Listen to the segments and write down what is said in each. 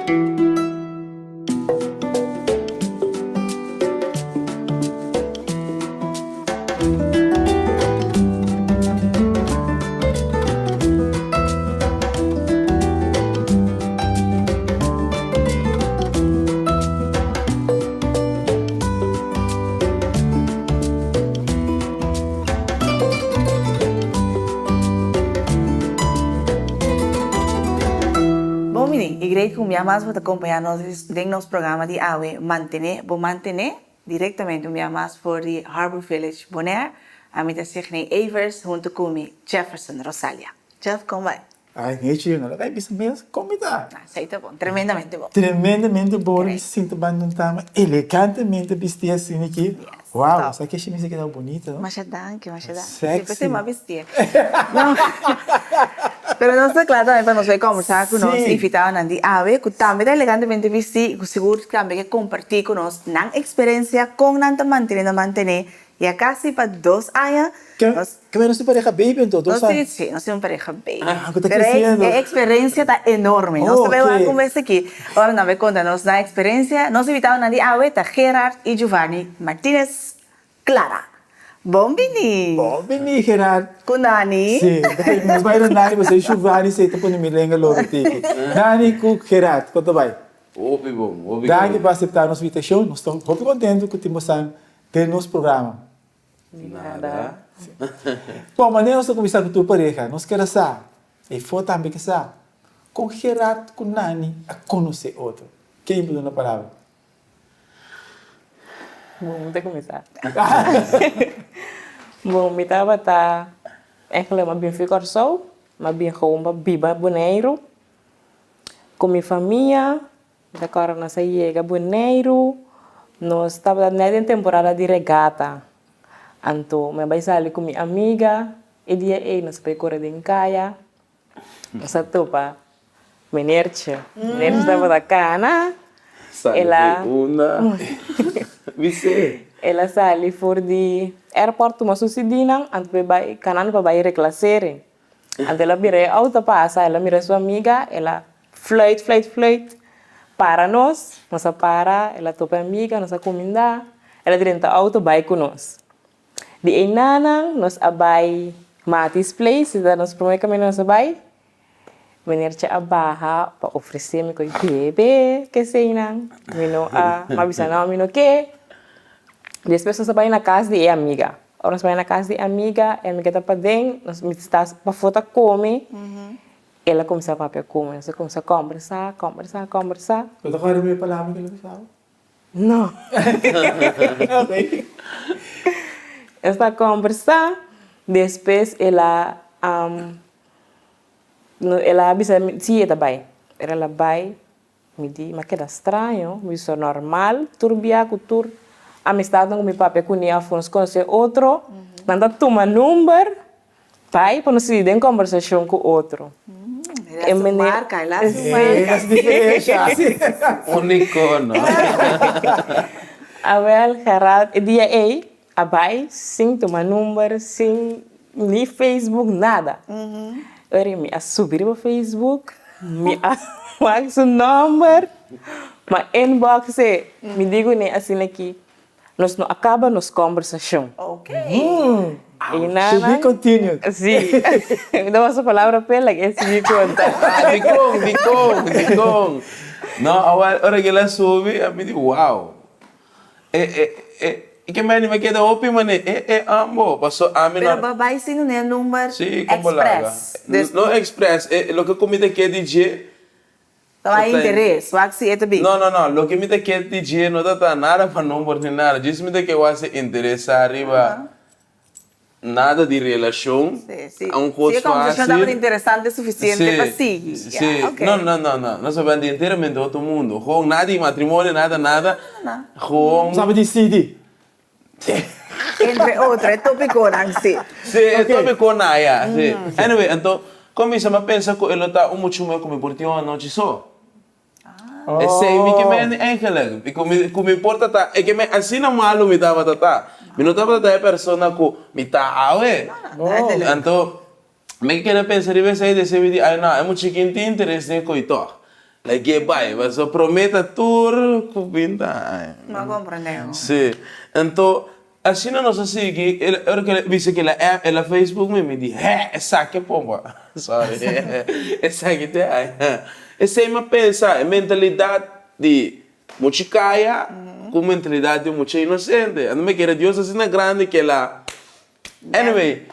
Bom, menino, e creio que o minha mais vai acompanhar nós em nosso programa de AWE manter diretamente o minha mais por de Harbour Village Bonaire, a minha Signe Evers, junto com o Jefferson Rosalia. Jeff, como vai? Ai, gente, não vai ver mesmo como está. Aceita bom, tremendamente bom. Tremendamente bom, Great. me sinto bem, não tá, elegantemente vestido assim aqui. Yes, Uau, top. sabe que a camisa aqui tá bonita, não? Mas é danke. Sexy. Sempre tem uma vestir. Não. Pero não está claro também para nós conversar com nós, invitados na de AWE, que também elegantemente vestido, que seguro que também compartir com nós na experiência com nanta manter, e há quase para 2 anos. Que menos se pareja baby, então, Nós temos uma pareja bem. Ah, que tá Pero crescendo. a experiência está enorme. Nós também vamos conversar aqui. Agora, nós vamos contar na experiência. Nós invitamos na de AWE, tá Gerard e Giovanni Martínez Clara. Bom bini. Bom, bem, Gerard. Com Nani. Sim, mas vai na Nani, você Giovanni, você tá pondo me lenga logo tiki. Nani com Gerard, quanto vai? Opi bom. Dani para aceitar nossa invitação, nós estamos muito contentes que temos ter nosso programa. Nada. Bom, mas nós vamos começar com a tua pareja, nós queremos saber, e foi também que sabe, com Gerard, com Nani, a conhecer outro. Quem mudou na palavra? Bom, vamos começar. Bom, me estava uma bem ficar só, mas bem uma biba boneiro, com minha família, agora nós chega boneiro, nós estava na temporada de regata, então me vai sair com minha amiga, e dia nós vai correr em caia, nós topa, menerche estava da cana, ela ela sali for di airport uma sucidina ante vai kanan para vai reclassere ante ela mira auto passa ela mira sua amiga ela flight para nós para ela topa amiga nossa comida ela direnta auto vai com nós de enana nós abai Matis Place da nós primeiro caminho nós abai venir a barra para oferecer-me com bebê que sei não mino mas bisa não mino que depois nós vai na casa de amiga nós vai na casa de amiga a amiga está para dentro nós está para foto come ela começa a papai comer nós começa a conversar Eu tô agora meio palavra que ele falava. não está a conversar depois ela avisa se ela vai ela vai me diz mas que é estranho isso é normal turbia cultura amistade com meu papai com ela fomos conhecer outro nada toma número pai para nós ir em conversação com outro Ela marca. As diferenças. Único, não? Awel, Gerard, dia abai, sem tomar número, sem nem Facebook, nada. Eu me subir para Facebook, me fax o número, mas inbox, me digo assim aqui, nós não acaba nos conversação. Ok. E To be continued. sim, me dá essa palavra pela que é me conta. Dicong. Não, agora que ela soube, eu me digo, uau. E que mais me queda opi, mano? Amor, passou a mim Pero babai sim não é número sim, como lá. express. Não express, o que comida que é DJ. Então há interesse, o que é também. Não, o que me que é DJ não tá nada para não por nada. Diz me que você interessa arriba. Nada de relação. Sim. Um curso se a conversação estava interessante o suficiente para seguir. Sim. Okay. Não. Nós sabemos inteiramente outro mundo. Com nada de matrimônio, nada. Com... Sabe de CD? Entre outros, é tópico, não sei. Sim, é tópico na ya. Anyway, então, começa a pensar que ele está muito mais como por ti uma noite só. É sei que me engela. E como importa tá, é que me assim não malo me dava tá. Me não tava da persona que me tá awe. Então, me quer pensar e ver se aí desse vídeo, ai não, é muito chiquinho interesse com isso. Like, vai, mas eu prometo tudo com pinta. Não compreendeu. Sim. Então, assim não se sigue, eu que disse que ela Facebook me disse, essa que pomba. Sorry. Essa que tem aí. Essa é uma pensa, mentalidade de mochicaia com mentalidade de mucha inocente. Não me quer Deus assim na grande que ela. Anyway,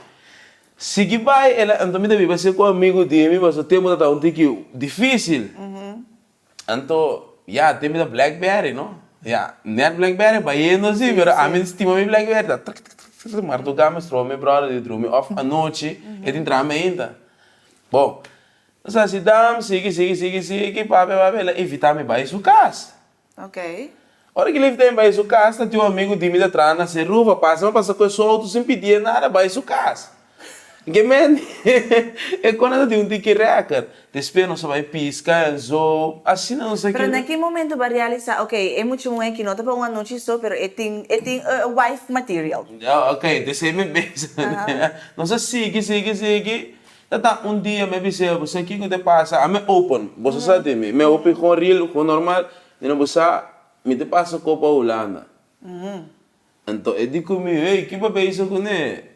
se vai, ela então me deve ser com amigo de mim, mas o tempo tá um pouco difícil. Então, já tem da BlackBerry, não? Ja, net BlackBerry, bij não zie, maar a minha estima me BlackBerry, tá, maar tu gamas trouxe meu brother, ele trouxe me off à noite, ele entra me ainda. Bom, nós assim, dam, sigue, papi, ela evita me vai sua casa. Ok. Ora que ele evita me vai sua casa, teu amigo de mim da trana, se ruva, passa com isso outro sem pedir nada, vai sua casa. Que men, é quando tem um tique record, depois não vai piscar, assim não sei Pero naquele momento vai realizar, ok, é muito bom que não tá para uma noite só, pero é tem wife material. Ok, desse me pensa. Não sei, sigue. Tá dia me disse, você aqui que te passa, a me open, você sabe me open com real, com normal, e não você me te passa copa Holanda. Então, eu digo comigo, ei, que papai isso com ele?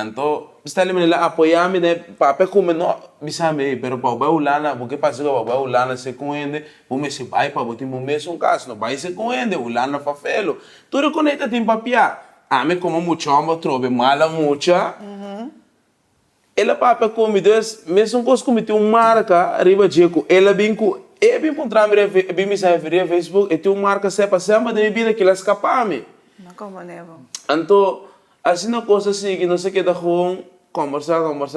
Então, está ali menina apoiar-me, né? Papai como não, bisa me, pero para o Holanda, porque passa que o Holanda se conhece, o me se vai para botar um mês um caso, não vai se conhece, o Holanda fa felo. Tudo conecta tem papia. A me como muito amo, trobe mala mucha. Ela papai como Deus, mesmo coisa como tem uma marca arriba de ela bem com bem encontrar bem me sai via Facebook, e tem uma marca sepa sempre de vida que ela escapa-me. Não como nevo. Então, assim não coisa assim que não sei que dá com conversar, mas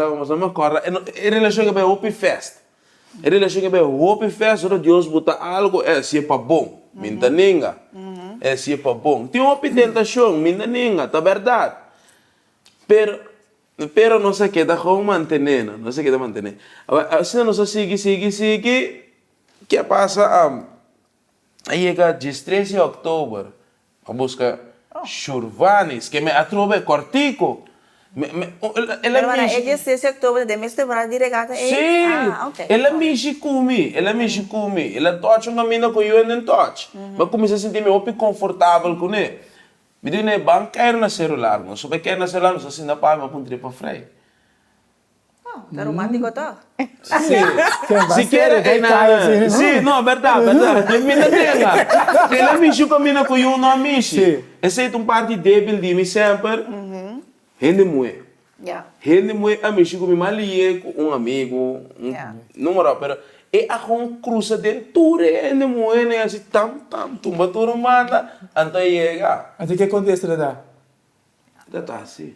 corre. É relação que é Hope Fest. É relação que é Hope Fest, onde Deus bota algo é se é para bom, minta ninga. É se é para bom. Tem uma tentação, minta ninga, tá verdade. Pero não sei que dá com manter, não sei que dá manter. Assim não sigue, que passa aí é dia 13 de outubro, a busca Churvanis, que me atrove cortico. Pero para é 16 de outubro, de mês temporada de regata. Sim, ok. ela mexe comigo, ela toca um caminho com eu não toca. Mas comecei a sentir-me muito confortável com ele. Me diz, né, banqueiro na celular, não sou banqueiro na celular, não sou assim, não pá, mas com tripa freio. Tá romântico, tá? Se quer, é nada. Sim, não, verdade. Termina dela. Ela mexe comigo com eu não mexe. Exceto um parte débil de mim sempre. Rende muito. Rende muito a mexer comigo, mas com um amigo, número, pero é a cruza dentro, rende muito, né, assim, tumba tudo, manda, até chega. Então o que acontece, Dada? Tá assim.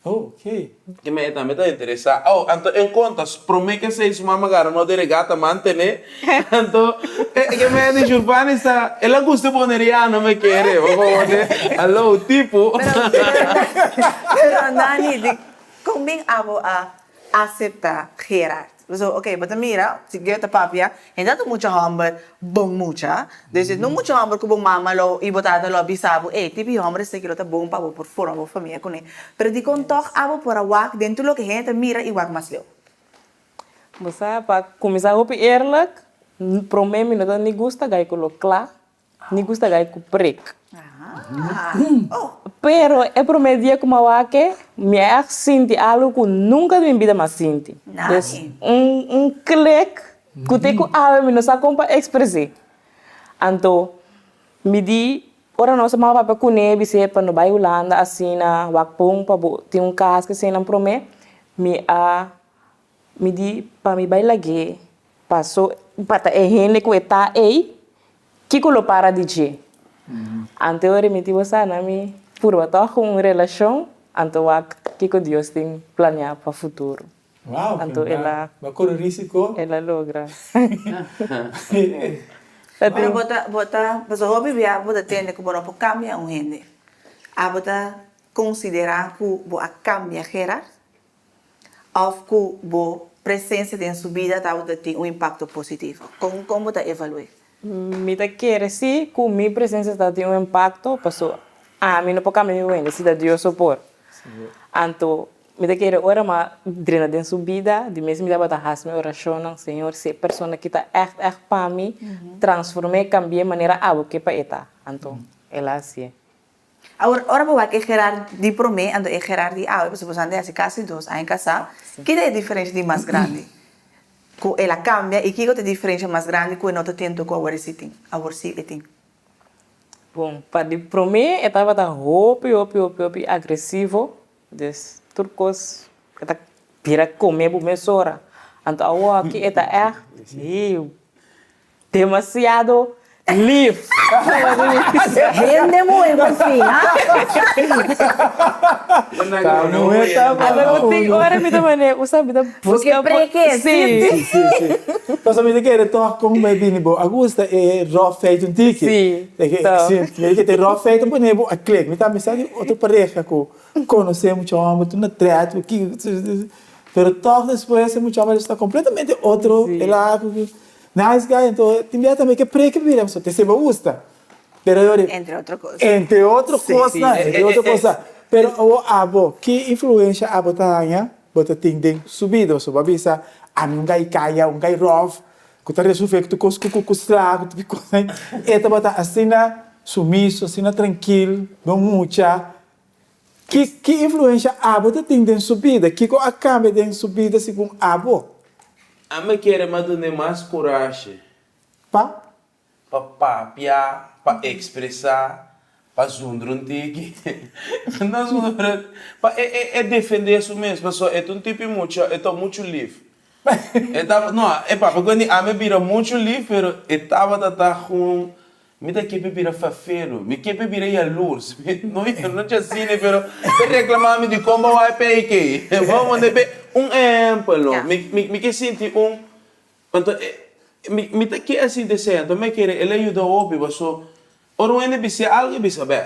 Oh, ok. Que me também está interessado. Oh, então, em contas, promete que se isso mama gara não de regata manter, então, que me diz Urbana está, ela gosta de poneria, não me quer, alô, tipo. Pero Nani, como bem abo a aceitar Gerard? So, ok, but mira, si kita papia, hindi to mucho hambre, bong mucha. Desde no mucho hambre ko bong mama lo ibotado lo bisabo, tipi hambre se kilo ta bong pa por fora bo família com ele. Pero di kon toch abo por a wak dentro lo que gente mira e wak mas leo. Você para começar a ouvir eerlijk, para mim não me gusta gai com o clá, me gusta gai com preto. Pero é para mim dia como que me sinto algo que nunca na minha vida mais sinto. Um clique que tem que algo não sabe como expressar. Então me di ora não se mava para comer se para no vai Holanda assim na wakpong para tem caso que se não para mim me di para me vai lagi passou para é gente que está aí que colo para DJ. Ante ora me tive sana me por bater com uma relação ante o que Deus tem planeado para o futuro. Uau, então ela corre risco. Ela logra. Pero bota, mas o hobby via bota tende que bora por cambiar um gente. A bota considerar que bo a cambia Gerard ou que bo presença em sua vida tá bota tem um impacto positivo. Como bota evaluar? Me da querer sim, com minha presença está tem um impacto, passou a mim não pode caminhar ainda, se dá Deus supor. Então me te querer ora ma drena den subida, de mesmo me dá bata has me oração, Senhor, se persona que tá echt para mim, transformei, cambiei maneira abo que para eta. Então, ela assim. Ahora vou que Gerard di pro me, ando e Gerard di ah, você ande assim casi dos em casa. Que é a diferença de mais grande? Que ela cambia e que é a diferença mais grande que não tento com a sitting, Bom, para de pro me, estava tá hopi agressivo, des turcos que tá pira comer bu mesora. Então, aqui eta demasiado livre. Rende muito, assim, Não é tá bom. Agora eu tenho hora me dá mané, você me dá Porque preque, sim. Sim. Mas a minha querer tocar com o bem bo. Augusta é raw feito um tique. Sim. Sim. Me que tem raw feito um nebo a click. Me tá pensando outra pareja que conhecemos homem, tu na trato que pero toque depois é muito homem está completamente outro. Ela nice guy, então tem também que preque vira, só te se gusta. Pero entre outras coisas. Entre outras coisas. Pero o abo, que influência abo tanya, bota ting subido, so babisa, um gai kaya, um gai rough, que tá resolver que tu cosco, tu pico, eta bota assina sumiso, assina tranquilo, não mucha. Que influência abo tá ting subida, que co acaba den subida segundo abo. A me querer mandar mais coragem. Pa? Para papiar, para expressar, para zundruntig. Não zundruntig. É defender isso mesmo, pessoal. É um tipo muito, muito livre. Não, é para quando a me vira muito livre, mas estava com me dá que bebida fafero, me que bebida ia luz, não tinha assim, mas reclamar-me de como vai pegar. Vamos ver exemplo, me que senti então me tá que assim descendo, me querer ele ajuda o opi, mas ora ainda bisa algo bisa bem.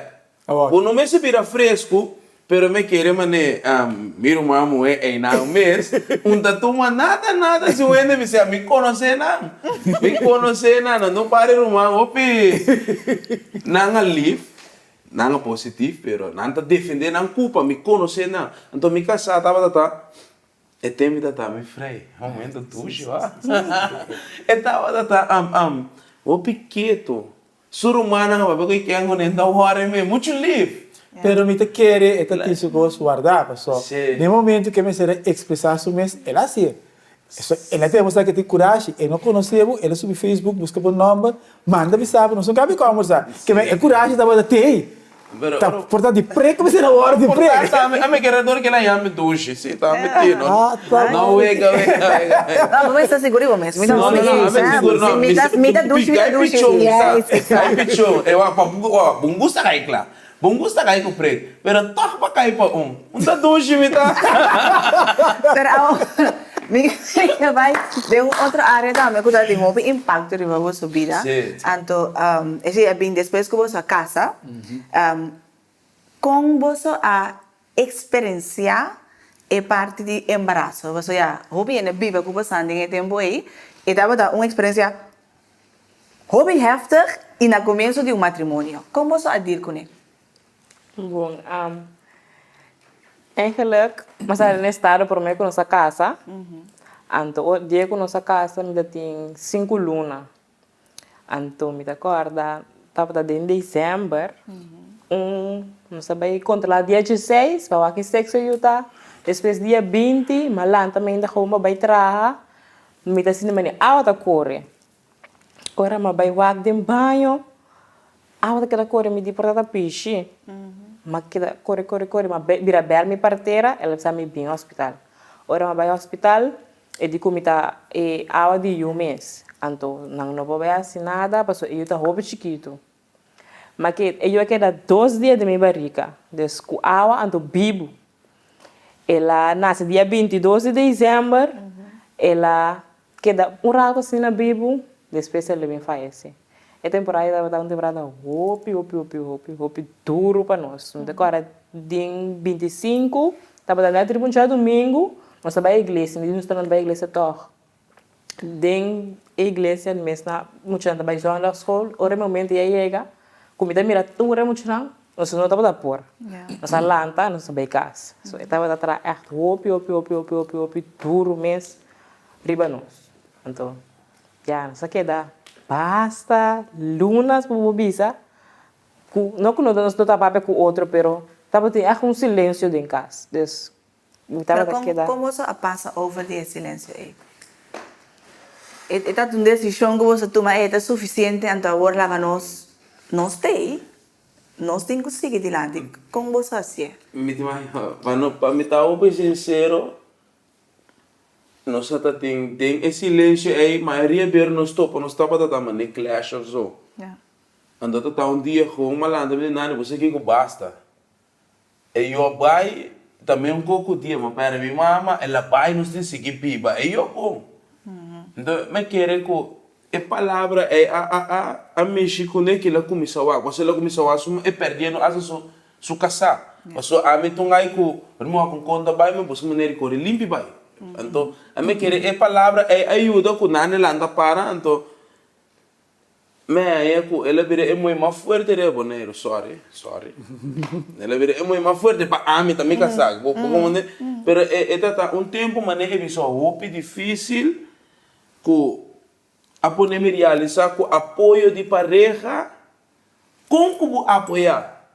O não me se vira fresco, pero me querer mané, miro mamu é não mês, tuma nada se o ainda bisa me conhecer nada, não pare no mamu opi, não live, não positivo, pero não tá defender não culpa, me conhecer não, então me casar tava e temi da me frei, momento tujo, e tava o piqueto, surumana, porque que ango nem dá hora me muito livre. Pero me te querer, esta tiso que guardar, pessoal. No momento que me será expressar su mes, ela assim. Ela tem mostrar que tem coragem, eu não conhecia, ela sube Facebook, busca por nome, manda me sabe, não sou cabe como conversar. Que é coragem da boda tem. Tá, portanto, de preco você na hora de preco. A minha queridora que ela chama duche, se tá metido. Não, vega. Não, mas está seguro mesmo. Não, me dá duche. Cai pichão. Eu acho, bungusta cai lá. Bungusta cai com preto. Pero toca para cair para tá duche, me tá. Pero vai de outra área também, que tem um impacto de uma subida. Então, esse é bem depois que você casa, com você a experienciar é parte de embaraço. Você já hobby na viva que você anda em tempo aí, e dava uma experiência hobby heftig e no começo de matrimônio. Como você adir com ele? Bom, eigenlijk, mas era nesse estado por meio com nossa casa. Então, o dia com nossa casa me tem 5 lunas. Então, me acorda, estava em dezembro. Não sabia controlar dia 16, para que sexo eu tá. Depois dia 20, malan também ainda como vai trabalhar. Me tá assim, mas a corre. Agora, mas vai wag de banho. A outra corre me di porta piche. Mas que corre, mas vira bem parteira, ela está me bem no hospital. Ora, vai ao hospital, e digo que está a de um mês. Então, não vou ver assim nada, porque eu estou muito chiquito. Mas que eu quero 2 dias de minha barriga, desde a água, então vivo. Ela nasce dia 22 de dezembro, ela queda rato assim na vivo, depois ela vem falece. A temporada estava uma temporada hopi duro para nós. Agora, dia 25, estava dando a tribuna domingo, nós estávamos à igreja, nós estávamos à igreja toch. Den a igreja, mesmo, muita gente vai jogar na escola, ora momento ia chegar, comida mira tudo muito não, nós não estamos a pôr. Yeah. Nós a lanta, nós a casa. So, estava a trazer echt hopi, duro mesmo, riba nós. Então, já, nós queda basta, lunas para bobisa, não que nós não estamos com outro, pero estava tendo silêncio em casa. Então, Pero como você passa over de silêncio aí? Esta uma decisão que você toma é suficiente então agora lá nós temos que seguir adiante. Como você faz? Para me estar bem sincero, nós tem esse silêncio aí, a maioria ver nós estamos a dar clash ou so. Ando tá dia com uma landa de nada, você que basta. E eu vai também pouco dia, mas para minha mama, ela vai nos tem seguir piba. E eu bom. Então, me quer que a palavra é a mexer com que ela começou a, você ela começou a é perdendo a sua casa. Mas a mim tô aí com, irmão com conta vai, mas você maneira que limpe vai. Então, a me quer a palavra é ajuda com nada landa para, então me aí com ela vira muito mais forte de boneiro, sorry. Ela vira muito mais forte para a mim também casar, pero tá tempo maneira é só difícil que a poder me realizar com apoio de pareja, como apoiar?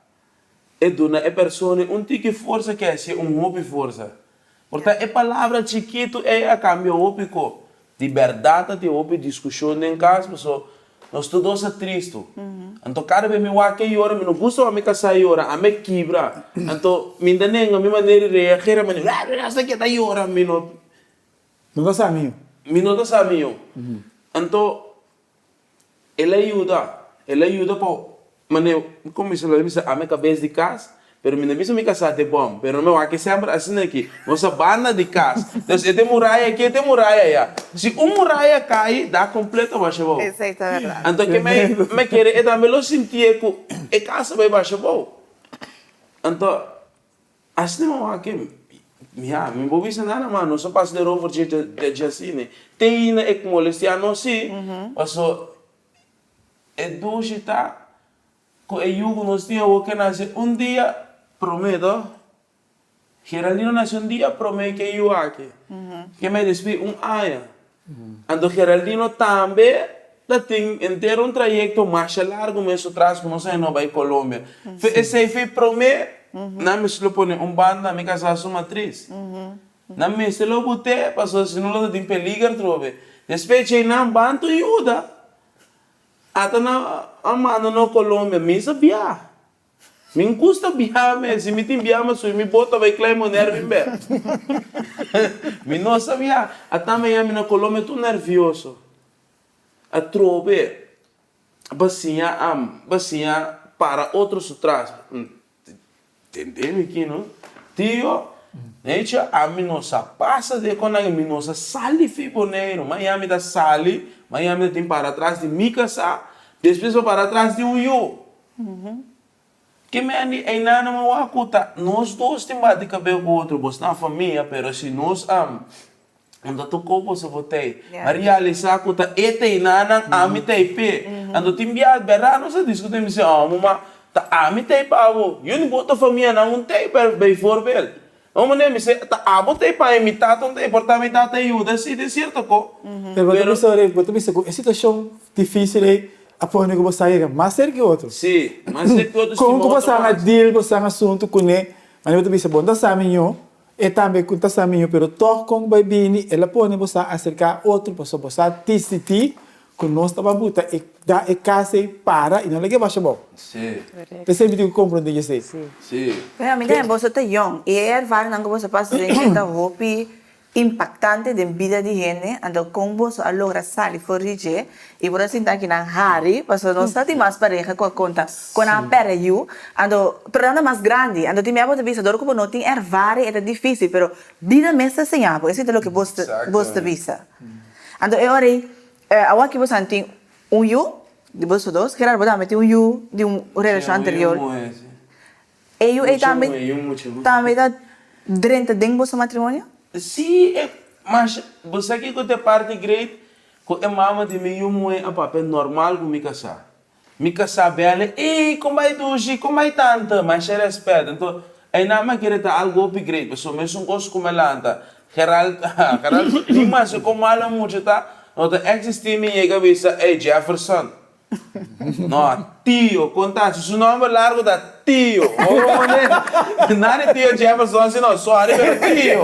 É dona é pessoa tique força que é ser hobby força. Portanto, a palavra chiquito é a cambio hobby com liberdade de hobby discussão em casa, pessoal. Nós todos tristes. Então, cada vez me vai que hora, me não gosta de me casar hora, a me quebra. Então, me dá nem a minha maneira de reagir, mas essa que tá hora, me não. Não dá saminho. Me não dá saminho. Então, ela ajuda para, mas como isso ela diz, a minha cabeça de casa, pero me não me casar de bom, pero não é que sempre assim aqui, nossa banda de casa. Então, tem muralha aqui, tem muralha aí. Se muralha cai, dá completo baixo bom. Isso é verdade. Então, que me quer é também eu sentir que a casa vai baixo bom. Então, assim não é que me vou ver nada mais, não só passa de roubo de assim, tem é que molestar não se, mas é doce tá, com o jugo nós tinha o que nasce dia prometo, Geraldino nasce dia prometo que eu aqui, que me despedi aia, então Geraldino também tem inteiro trajeto mais largo mesmo atrás, não sei não vai Colômbia, esse foi prometo na me se lo pone banda na minha casa sua matriz. Na me se lo bote, passou se não lo tem peligro trove. Despeche na banto ajuda. Até na mano no Colômbia, me sabia. Me custa viajar, se me tem viajar, mas me bota vai claim nervo em pé. Me não sabia. Até me na Colômbia tô nervioso. A trove, bacia para outros atrás. Entendeu aqui, não? Tio, a mim nossa passa de quando a mim nossa sali fiboneiro, Miami da sali, Miami tem para trás de mim casa, depois para trás de eu. Que me ainda não é uma nós dois temos de cabelo com o outro, você na família, pero se nós ando tocou você botei, mas realizar que tá ete ainda a mim tem pé, ando tem viado, berra, não se discute me se mama ta ami tay pa abo yun boto família não tem per bem forbel o mané me se ta abo tay pa imitato tay porta me tata ajuda se de certo co Pero você pensa que a situação difícil é a pôr que você aí mais sério que outro. sim mas é que outros Como você a deal você a assunto com ele, mas você pensa bom da saminho e também com da saminho, pero toque com vai bem ela põe você acercar outro pessoa você tisiti com nós estava buta e dá e casa para e não lhe baixa bom. sim Você sempre tem que compreender isso. sim Pero amiga, você está young e é vários não que você passa de gente hobby impactante de vida de gente, então como você logra sair fora de e por assim tá aqui na hari, porque não está tem mais pareja com a conta, com a pera you, então problema mais grande, então tem minha outra vista, dor como não tem vários é difícil, pero vida mesmo sem água, isso é o que você visa. Então eu orei agora que você tem you de vocês dois, que era verdade, tem you de relação anterior. E you também dá dentro de vosso matrimônio? sim mas você que tem parte great com a mama de mim eu é a papel normal com me casar Mica sabe ali, como vai dushi, como vai tanta, mas se respeita. Então, aí na ma querer tá algo upgrade, pessoal, mesmo um gosto como ela anda. Gerald, nem mais como ela muito tá, não tá existir minha cabeça, Jefferson. No, tio, contato, su nome largo da tio. Nada tio Jefferson, senão só ali tio.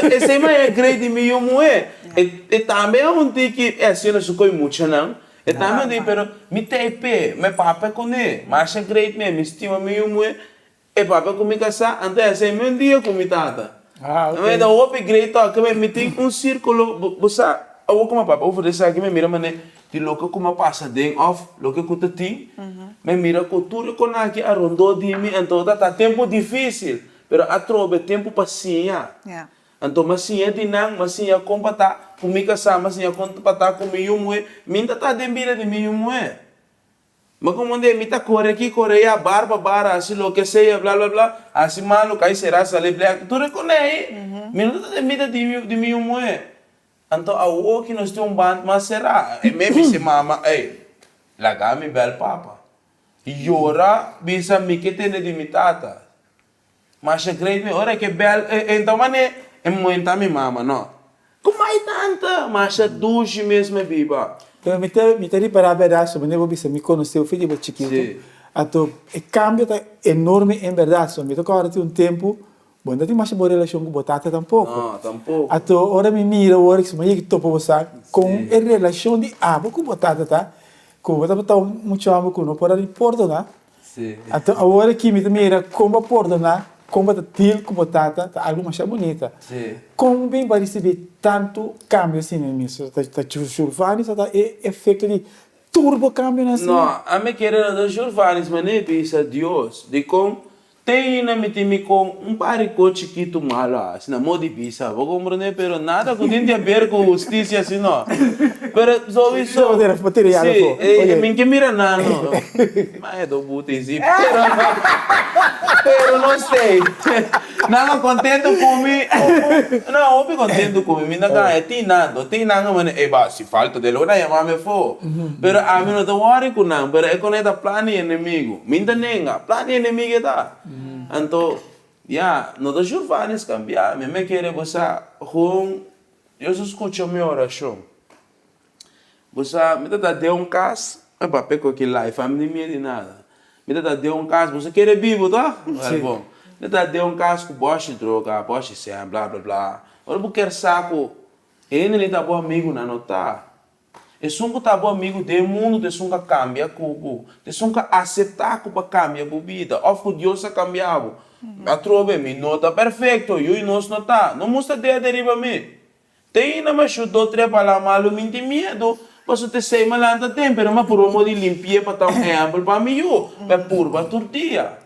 Esse é grande meu moe. E também é um dia que é assim, não sou muito não. E também digo, pero me tepe, me papa com ele, mas é grande mesmo, me estima meu moe. E papa comigo essa, ante esse meu dia com minha tata. Mas da upgrade tá, que me tem círculo, você, eu como papa, eu vou dizer aqui me mira mané. De logo como passa ding off, logo que tu tem, me mira cultura com aqui a rondo de mim, então tá tempo difícil, pero a trobe tempo paciência. Então macia de não, macia compata, comigo sama, macia compata comigo moe, minta tá dembira de mim moe. Mas como onde mita corre aqui, corre a barba, assim lo que seja, blá blá blá, assim malo, cai será sale black, tu reconhece? Minuto tá dembira de mim moe. Então, a o que nós temos band, mas será? E mesmo se mama, lagami bel papa. E ora, bisa mi que tem de mitata. Mas é grande, ora que bel, então mané, muito mi mama, não. Como é tanta? Mas é duche mesmo é biba. Então, me tem para a verdade, mas eu bisa me conheceu, filho de chiquito. Então, o cambio tá enorme em verdade, me toca agora ter tempo. Bom, não tem mais boa relação com batata tampouco. Não, tampouco. Até agora me mira agora que me topo você com a relação de abo com batata, tá? Com batata tá muito amo com não pode importar, né? Sim. Até agora que me mira com batata, né? Com batata com batata, tá algo mais bonita. Sim. Como bem vai receber tanto cambio assim nisso, tá churfani, tá efeito de turbo cambio assim. Não, a me querer da Jurvanis, mas nem pensa Deus, de como tem na me com parico chiquito malo, assim, na moda de pizza, vou compreender, pero nada que tem a ver com justiça, assim, não. Pero só isso. Sim, me que mira nada, mas é do bote, sim, pero não sei. Não contento comigo, não, eu contento comigo, me não é tem nada, mas se falta de logo, não me for. Pero a mim não tô worried com não, pero é quando é da plano inimigo, me não nenga, plano inimigo tá. Então, não tô jurando cambiar, me querer você com, eu só escuto a minha oração. Você me dá de caso, é para pegar aquilo lá, e família minha de nada. Me dá de caso, você quer vivo, tá? Bom, me dá de caso que boste droga, boste sem, blá blá blá. Ora, eu quero saco, ele tá bom amigo na nota. E se um tá bom amigo do mundo, de sunga cambia cubo, de sunga aceitar que para cambia a vida, of que Deus a cambiado. A trove me nota perfeito, eu e nós não tá, não mostra de deriva me. Tem na mas chutou trepa lá malo me tem medo, posso te sei malanta tem, pero mas por um de limpia para tão exemplo para mim eu, mas purba tortia.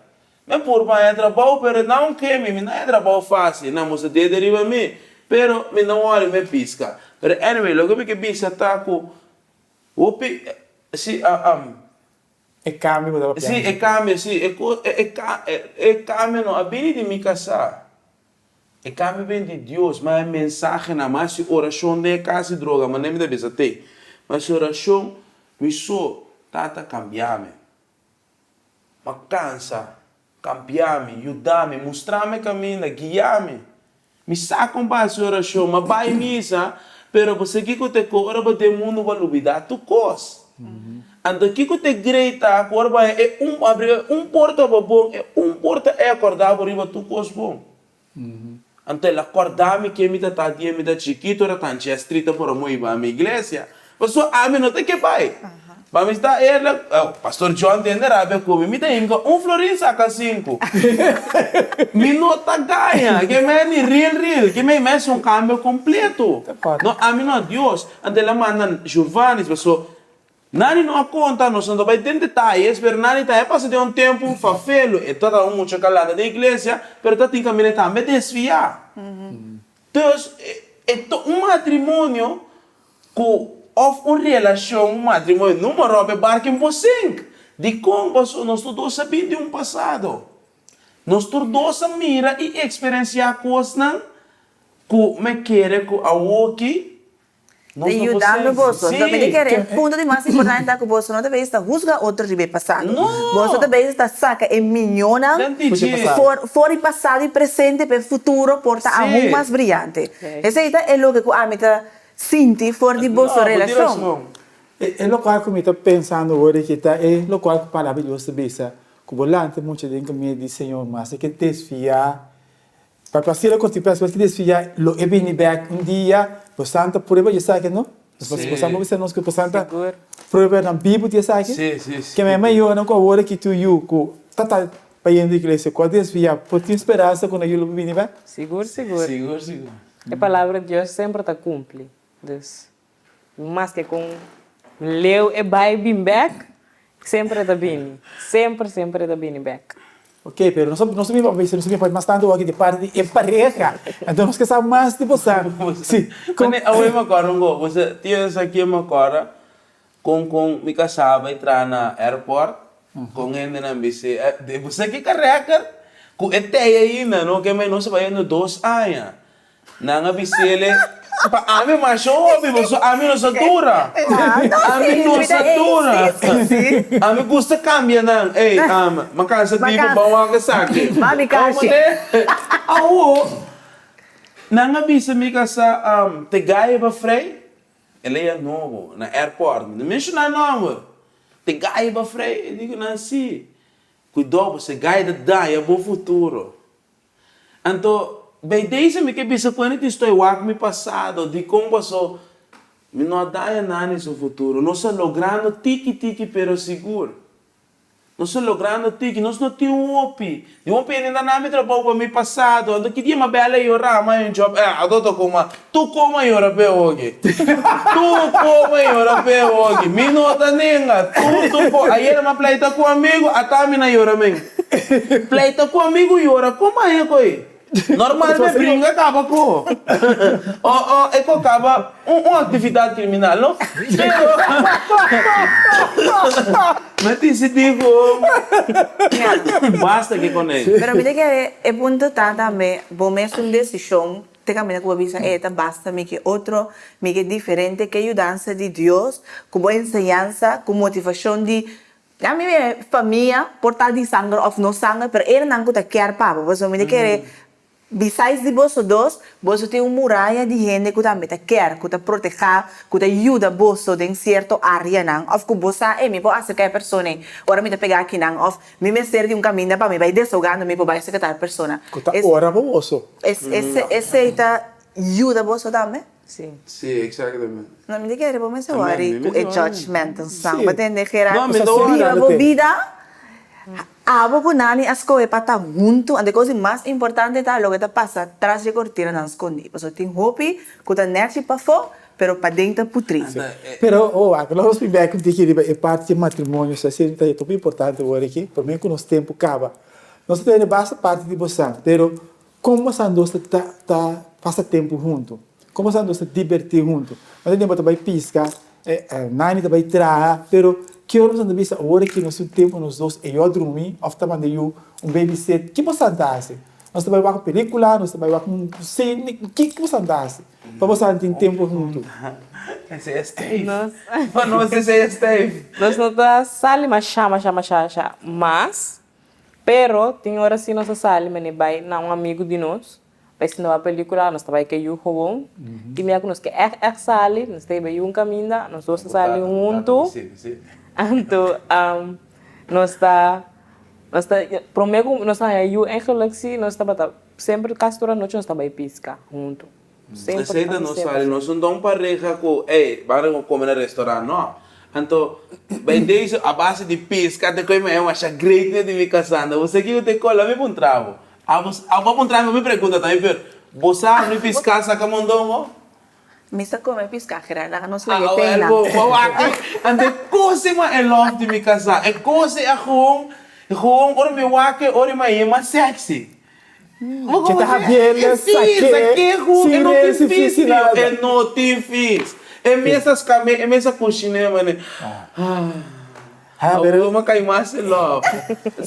Mas purba é trabalho, pero não que me não é trabalho fácil, não mostra de deriva me, pero me não olha me pisca. Pero anyway, logo que pisca tá com sì, e cambio da sì, e cambia, sì, e cambiano a bene di mi casa. E cambia bene di Dio, ma è mensaggio na ma si orazione de casa droga, ma nem da bisa te. Ma si orazione mi so tata cambiame. Ma cansa, cambiame, aiutami, mostrami cammino, guiami. Mi sa con base orazione, ma vai misa. Pero você que te cora para ter mundo vai lutar tu cos. Ando que te grita agora vai é abrir porta para bom é porta é acordar por riba tu cos bom. Ante la acordar-me que me tá dia me da chiquito era tão estrita por amor e a minha igreja. Pessoal, a mim não tem que vai. Para mim está ela, pastor John entenderá bem como me tem florim saca 5. Minuta ganha, que me é real, que me é um cambio completo. Não, a mim não Deus, ante la manda Giovanni, pessoal, nani não conta, nós não vai ter detalhes, mas nani tá passa de tempo fafelo, e toda muita calada da igreja, pero tá tem caminho também desviar. Então, é matrimônio com uma relação, um matrimônio, não rouba barco em você. De como nós todos sabemos de passado. Nós todos mira e experienciar coisas que me querem que a outra Não te sou ajudando você. você. Também Sim. que é o ponto de mais importante é que você não deve estar juzgando outro de passado. Não. Você deve estar saca e milhona Tanti dias. fora passado e presente para o futuro porta a Sim. um mais brilhante. Sim. Esse é o que a meta sente fora de vossa relação. É o qual que eu estou pensando agora que tá é o qual que maravilhoso bisa. Que volante muito de que me disse senhor mas é que desfiar para passear com tipo pessoas que desfiar lo é bem back um dia portanto por aí já que não você você não que portanto Seguro. provar na Bíblia dia sabe Sim. que é maior não com agora que tu you com tata para ir na igreja com desfiar por ter esperança quando eu lo bem back Seguro. Seguro. A palavra de Deus sempre está cumpre. Dus, mas que com leu e vai bem back, sempre está bem. Sempre está bem back. ok pero não sabemos não sabemos mais tanto aqui de parte de pareja então nós que sabemos mais de você sim Kani away makarongo, você tinha aqui makara com me casava entrar na airport com ele na bici. De você que carrega com eteia aí não que mais não se vai indo 2 anos. Na nga bici ele pa ami macho você ami não satura. Ami não satura. Ami gusta cambia não. Ei, makasa tipo bawa ka sa akin. Mami kasi. Awo. Nanga bisa mi casa tegay ba frei? Ele é novo na airport. Não menciona nome. Tegay ba frei? Eu digo não si. Cuidado você gai da daia bo futuro. Então, bem desde me que bisa quando estou eu me passado de como passou me não daia nada no futuro. Não se logrando tiki pero seguro. Nós estamos logrando tiki, nós não temos um opi. De um opi ainda não me trabalhou para mim passado. Ando que dia uma bela e orar, mas um job. Agora tu como e ora pe hoje. Tu como e ora pe hoje. Me nota nenhuma. Tu aí era uma pleita com amigo, a tami na ora men. Pleita com amigo e ora como é coi? Normalmente brinca acaba com. É que acaba uma atividade criminal, não? Mas te digo, basta que com ele. Pero mira que é ponto tá também, bom mesmo uma decisão, te caminha com a visa eta basta me que outro, me que diferente que ajudança de Deus, como ensinança, com motivação de a minha família portar de sangue ou não sangue, pero ele não tá quer para, você me que besides de você dois, você tem uma muralha de gente que também te quer, que te proteger, que te ajuda você em certa área, não? Ou que você me pode acercar a pessoa, ora me te pegar aqui, não? Ou me ser de um caminho para me vai desogando, me pode acercar a pessoa. que tá ora para você Esse ajuda você também? Sim. Sim, exatamente. Não me diga, vou me ser Amém, o judgment, não? Sim. Para entender que era Não, me dá a hora. vida. Abo ko nani as ko para estar junto, ande coisa mais importante tá lo que tá passa atrás de cortina não escondi. Porque tem hopi, que tá nerche para fora, pero para dentro putri. pero agora nós vamos ver que é parte de matrimônio isso é muito importante agora aqui por mim que nosso tempo acaba nós temos basta parte de você pero como nós andamos tá passa tempo junto como nós andamos divertir junto nós temos também pisca nani também traga pero que horas anda vista agora que nosso tempo nós dois eu dormir ou também eu babysit que você andasse nós também vamos película nós também vamos cine que você andasse para você ter tempo junto Esse é Steve. Nós, Não, esse é Steve. nós não tá sali, mas chama. Mas, pero, tem hora assim nossa sali, mas vai na um amigo de nós, vai se uma película, nós vai que eu roubou, e me nós que sali, nós tem um caminho, nós dois sali junto, então, nós prometo, nós tá eu eigenlijk sim, nós tá sempre castura noite nós tá vai pisca junto. Essa ainda não sabe, nós não damos pareja com, vamos comer no restaurante, não. Então, bem desde a base de pisca, até que eu me acho great de me casando. Você que eu te cola, me pontravo. A vou pontravo, me pergunta também, pero, você abre piscar, saca mondongo? Misa come pisca, que não se Ah, lhe tem ante coisa é love de me casar. É coisa é ora me wake, ora me é mais sexy. que tá bela saque, é não te fiz. É mesas coxinha, mano. pero Uma caimasse love.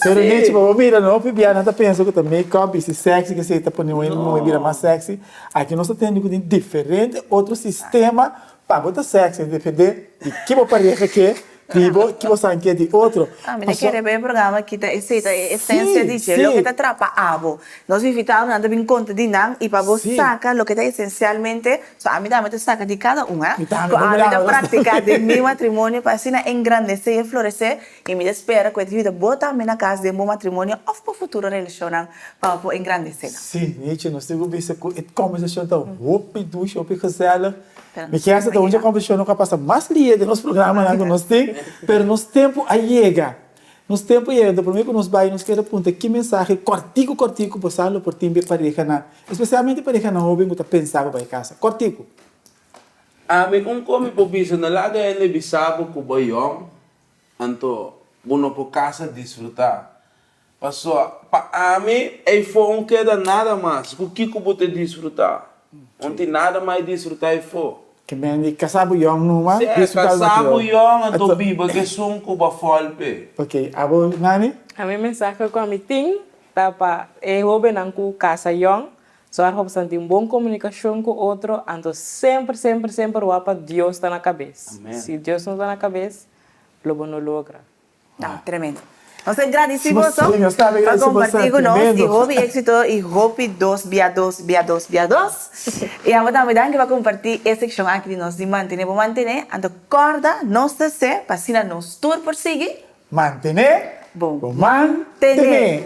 pero nem tipo mira não Bibiana tá pensando que também make-up esse sexy que você tá pondo uma bebida mais sexy aqui nós temos um diferente outro sistema pá, bota sexo, depende de que vou pareja que vivo, que você quer de outro. Ah, mas quer ver o programa que tá aceita a essência de sim. lo que te atrapa abo. Nós invitamos nada bem conta de não e para você Sim. saca lo que está essencialmente, so a mim dá te saca de cada um, Me dá, a mim me dá dá. prática de meu matrimônio para assim engrandecer e florescer e me espera que a vida bota me na casa de meu matrimônio ou para futuro relacionar para engrandecer. Sim, gente, nós temos visto que a conversação está roupa e ducha, roupa e casela. Pero Me quer essa onde a conversação não passa mais liada nos programas que nós temos, mas nos tempo aí chega. Nos tempo chega, então primeiro que nós vai, nós queremos apontar que mensagem cortico passá-lo por tempo pareja na, especialmente pareja na jovem que está pensando para casa. Cortico. Ami come po bisa na laga ele bisabo ko bayong anto buno po casa disfrutar. Paso pa ami ei fo queda nada mais. O que ko bote disfrutar? Onde nada mais disfrutar e fo. Que me di kasabo yung numa. Se kasabo yung anto biba que sum ko ba folpe. Ok, abo nani? A minha mensagem com a meeting, tá para eu não com casa young, só a roupa sentir boa comunicação com o outro, então sempre o para Deus está na cabeça. Amém. Se Deus não está na cabeça, logo não logra. Não, tremendo. Nós agradecemos Sim, eu estava para agradecendo compartilhar com nós tremendo. e houve êxito e houve dos via dos. E agora também dá que vai compartilhar essa questão aqui de nós de manter, então corda, nós se, para assim nós tour por seguir. Mantener. Bom. Mantener.